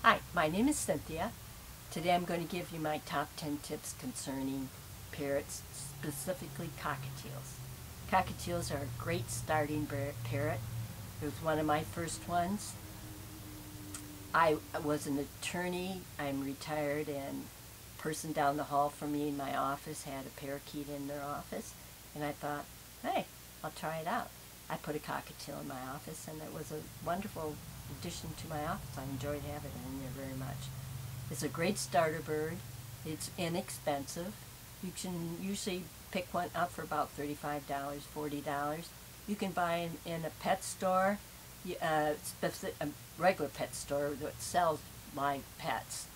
Hi, my name is Cynthia. Today I'm going to give you my top 10 tips concerning parrots, specifically cockatiels. Cockatiels are a great starting parrot. It was one of my first ones. I was an attorney. I'm retired, and a person down the hall from me in my office had a parakeet in their office, and I thought, hey, I'll try it out. I put a cockatiel in my office, and it was a wonderful addition to my office. I enjoyed having it in there very much. It's a great starter bird. It's inexpensive. You can usually pick one up for about $35, $40. You can buy them in a pet store, a regular pet store that sells live pets.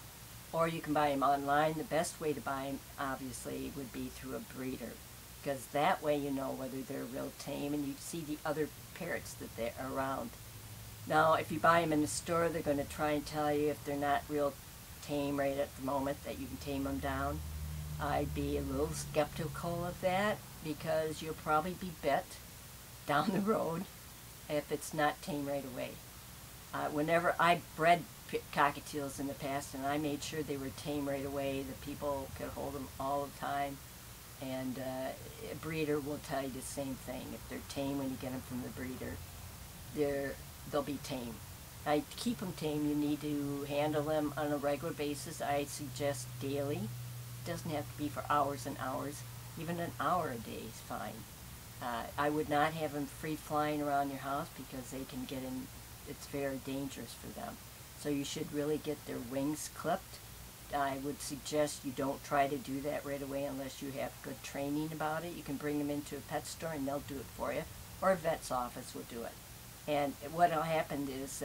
Or you can buy them online. The best way to buy them, obviously, would be through a breeder, because that way you know whether they're real tame and you see the other parrots that they're around. Now, if you buy them in the store, they're going to try and tell you if they're not real tame right at the moment that you can tame them down. I'd be a little skeptical of that because you'll probably be bit down the road if it's not tame right away. Whenever I bred cockatiels in the past, and I made sure they were tame right away, the people could hold them all the time, and a breeder will tell you the same thing. If they're tame when you get them from the breeder, they'll be tame. Now, to keep them tame, you need to handle them on a regular basis. I suggest daily. It doesn't have to be for hours and hours. Even an hour a day is fine. I would not have them free flying around your house because they can get in. It's very dangerous for them. So you should really get their wings clipped. I would suggest you don't try to do that right away unless you have good training about it. You can bring them into a pet store and they'll do it for you, or a vet's office will do it. And what will happen is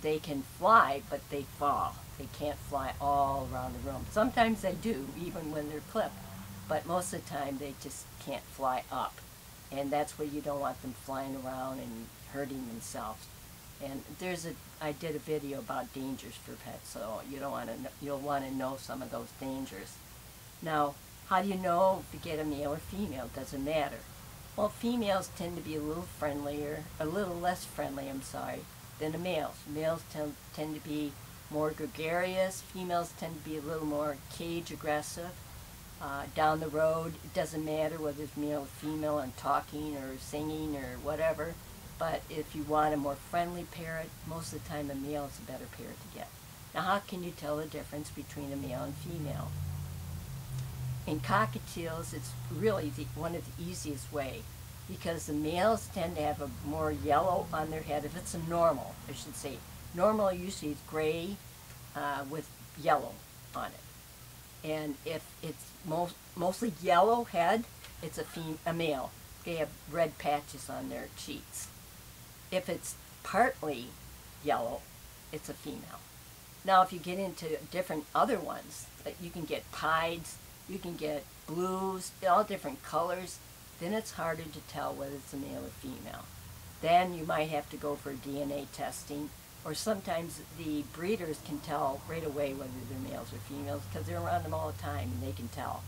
they can fly, but they fall. They can't fly all around the room. Sometimes they do, even when they're clipped, but most of the time they just can't fly up. And that's where you don't want them flying around and hurting themselves. And I did a video about dangers for pets, so you'll want to know some of those dangers. Now, how do you know if you get a male or female? Doesn't matter. Well, females tend to be a little less friendly, than the males. Males tend to be more gregarious. Females tend to be a little more cage aggressive. Down the road, it doesn't matter whether it's male or female and talking or singing or whatever. But if you want a more friendly parrot, most of the time a male is a better parrot to get. Now, how can you tell the difference between a male and female? In cockatiels, it's really one of the easiest way, because the males tend to have a more yellow on their head. If it's a normal, I should say. Normal usually is gray with yellow on it. And if it's mostly yellow head, it's a male. They have red patches on their cheeks. If it's partly yellow, it's a female. Now, if you get into different other ones, you can get pieds, you can get blues, all different colors, then it's harder to tell whether it's a male or female. Then you might have to go for DNA testing, or sometimes the breeders can tell right away whether they're males or females because they're around them all the time and they can tell.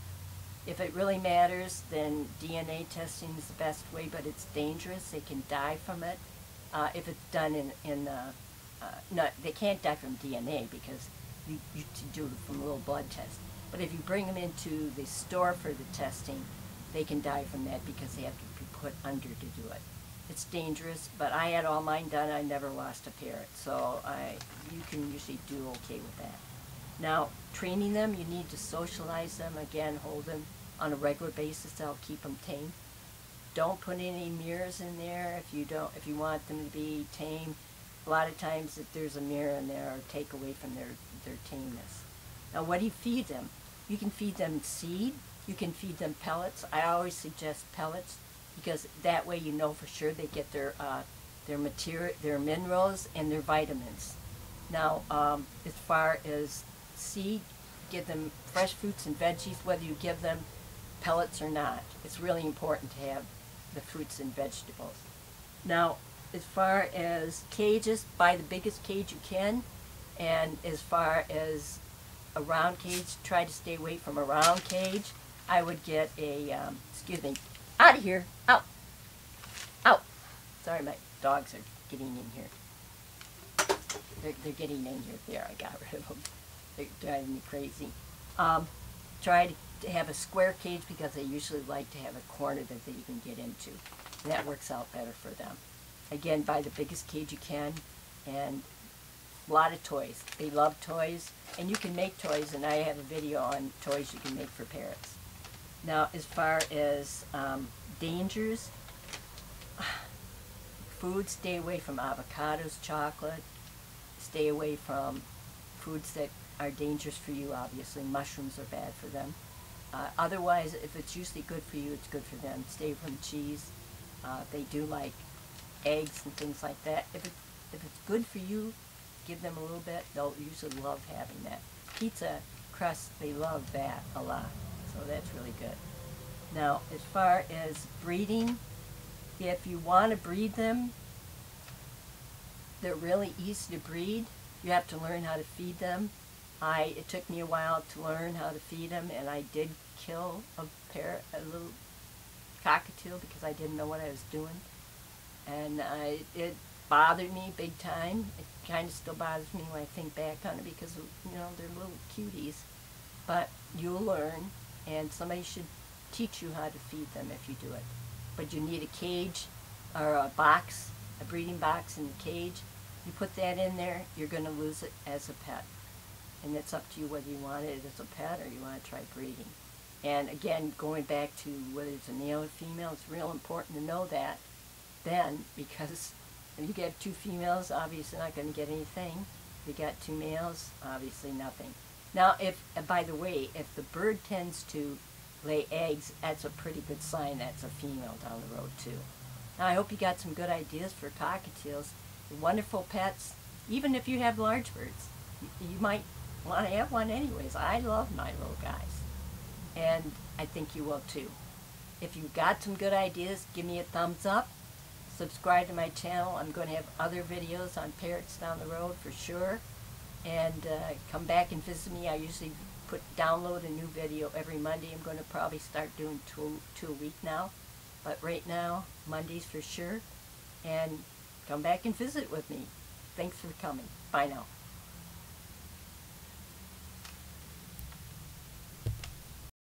If it really matters, then DNA testing is the best way, but it's dangerous. They can die from it. If it's done no, they can't die from DNA because you do it from a little blood test. But if you bring them into the store for the testing, they can die from that because they have to be put under to do it. It's dangerous, but I had all mine done. I never lost a parrot, so you can usually do okay with that. Now, training them, you need to socialize them. Again, hold them on a regular basis. That'll keep them tame. Don't put any mirrors in there if you want them to be tame. A lot of times, if there's a mirror in there, it'll take away from their tameness. Now, what do you feed them? You can feed them seed. You can feed them pellets. I always suggest pellets because that way you know for sure they get their minerals and their vitamins. Now, as far as seed, give them fresh fruits and veggies, whether you give them pellets or not. It's really important to have the fruits and vegetables. Now, as far as cages, buy the biggest cage you can, and as far as a round cage, try to stay away from a round cage. I would get a, excuse me, out of here, out, out. Sorry, my dogs are getting in here. They're getting injured there. I got rid of them. They're driving me crazy. Try to have a square cage because they usually like to have a corner that they can get into. And that works out better for them. Again, buy the biggest cage you can, and a lot of toys. They love toys, and you can make toys, and I have a video on toys you can make for parrots. Now, as far as dangers, food, stay away from avocados, chocolate. Stay away from foods that are dangerous for you, obviously. Mushrooms are bad for them. Otherwise, if it's usually good for you, it's good for them. Stay from cheese. They do like eggs and things like that. If it's good for you, give them a little bit. They'll usually love having that. Pizza crust, they love that a lot. So that's really good. Now, as far as breeding, if you want to breed them, they're really easy to breed. You have to learn how to feed them. It took me a while to learn how to feed them, and I did kill a little cockatiel because I didn't know what I was doing. And it bothered me big time. It kind of still bothers me when I think back on it because, you know, they're little cuties. But you'll learn, and somebody should teach you how to feed them if you do it. But you need a cage or a box, a breeding box in the cage. You put that in there, you're going to lose it as a pet. And it's up to you whether you want it as a pet or you want to try breeding. And again, going back to whether it's a male or female, it's real important to know that then, because if you get two females, obviously not going to get anything. If you got two males, obviously nothing. Now, by the way, if the bird tends to lay eggs, that's a pretty good sign that's a female down the road too. Now, I hope you got some good ideas for cockatiels. They're wonderful pets. Even if you have large birds, you might want to have one anyways. I love my little guys, and I think you will too. If you've got some good ideas, give me a thumbs up. Subscribe to my channel. I'm going to have other videos on parrots down the road for sure. And come back and visit me. I usually download a new video every Monday. I'm going to probably start doing two a week now. But right now, Mondays for sure. And come back and visit with me. Thanks for coming. Bye now.